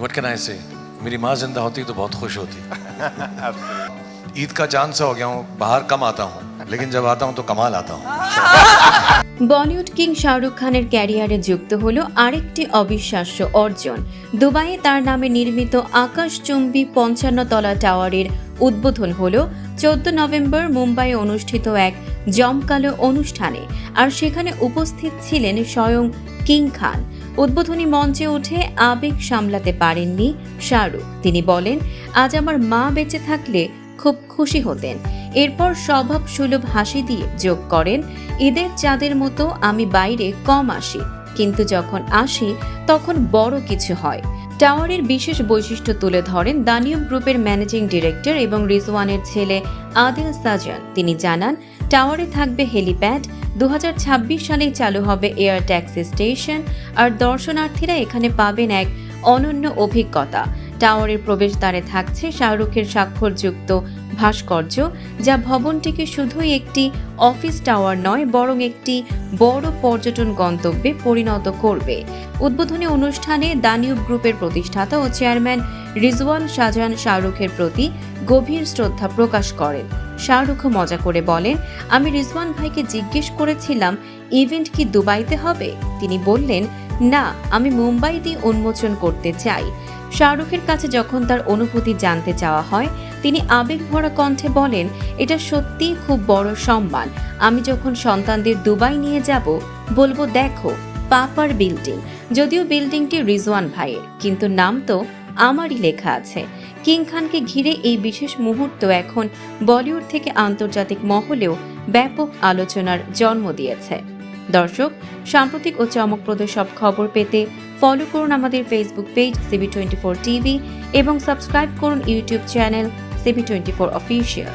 What can I से, मेरी माँ जिंदा होती तो बहुत खुश होती। ईद का चांद सा हो गया हूँ, बाहर कम आता हूँ, लेकिन जब आता हूँ तो कमाल आता हूँ। বলিউড কিং শাহরুখ খানের ক্যারিয়ারে যুক্ত হলো আরেকটি অবিশ্বাস্য অর্জন। দুবাইয়ে তার নামে নির্মিত আকাশচুম্বী ৫৫ তলা টাওয়ারের উদ্বোধন হলো ১৪ নভেম্বর মুম্বাইয়ে অনুষ্ঠিত এক জমকালো অনুষ্ঠানে। আর সেখানে উপস্থিত ছিলেন স্বয়ং কিং খান। উদ্বোধনী মঞ্চে উঠে আবেগ সামলাতে পারেননি শাহরুখ। তিনি বলেন, আজ আমার মা বেঁচে থাকলে খুব খুশি হতেন। এরপর স্বভাব সুলভ হাসি দিয়ে যোগ করেন, ঈদের চাঁদের মতো আমি বাইরে কম আসি, কিন্তু যখন আসি তখন বড় কিছু হয়। টাওয়ারের বিশেষ বৈশিষ্ট্য তুলে ধরেন দানিয়ম গ্রুপের ম্যানেজিং ডিরেক্টর এবং রিজওয়ানের ছেলে আদিল সাজান। তিনি জানান, টাওয়ারে থাকবে হেলিপ্যাড, 2026 সালেই চালু হবে এয়ার ট্যাক্সি স্টেশন, আর দর্শনার্থীরা এখানে পাবেন এক অনন্য অভিজ্ঞতা। টাওয়ারের প্রবেশদ্বারে থাকছে শাহরুখের স্বাক্ষরযুক্ত ভাস্কর্য, যা ভবনটিকে শুধুই একটি অফিস টাওয়ার নয়, বরং একটি বড় পর্যটন গন্তব্যে পরিণত করবে। উদ্বোধনী অনুষ্ঠানে দানিয়ম গ্রুপের প্রতিষ্ঠাতা ও চেয়ারম্যান রিজওয়ান শাহজাহান শাহরুখের প্রতি গভীর শ্রদ্ধা প্রকাশ করেন। শাহরুখও মজা করে বলেন, আমি রিজওয়ান ভাইকে জিজ্ঞেস করেছিলাম ইভেন্ট কি দুবাইতে হবে? তিনি বললেন, না, আমি মুম্বাইতেই উন্মোচন করতে চাই। শাহরুখের কাছে যখন তার অনুভূতি জানতে চাওয়া হয়, তিনি আবেগভরা কণ্ঠে বলেন, এটা সত্যিই খুব বড় সম্মান। আমি যখন সন্তানদের দুবাই নিয়ে যাব, বলবো দেখো পাপার বিল্ডিং। যদিও বিল্ডিংটি রিজওয়ান ভাইয়ের, কিন্তু নাম তো আমারই লেখা আছে। কিং খানকে ঘিরে এই বিশেষ মুহূর্ত এখন বলিউড থেকে আন্তর্জাতিক মহলেও ব্যাপক আলোচনার জন্ম দিয়েছে। দর্শক, সাম্প্রতিক ও চমকপ্রদ সব খবর পেতে ফলো করুন আমাদের ফেসবুক পেজ CB24 টিভি এবং সাবস্ক্রাইব করুন ইউটিউব চ্যানেল CB24 অফিসিয়াল।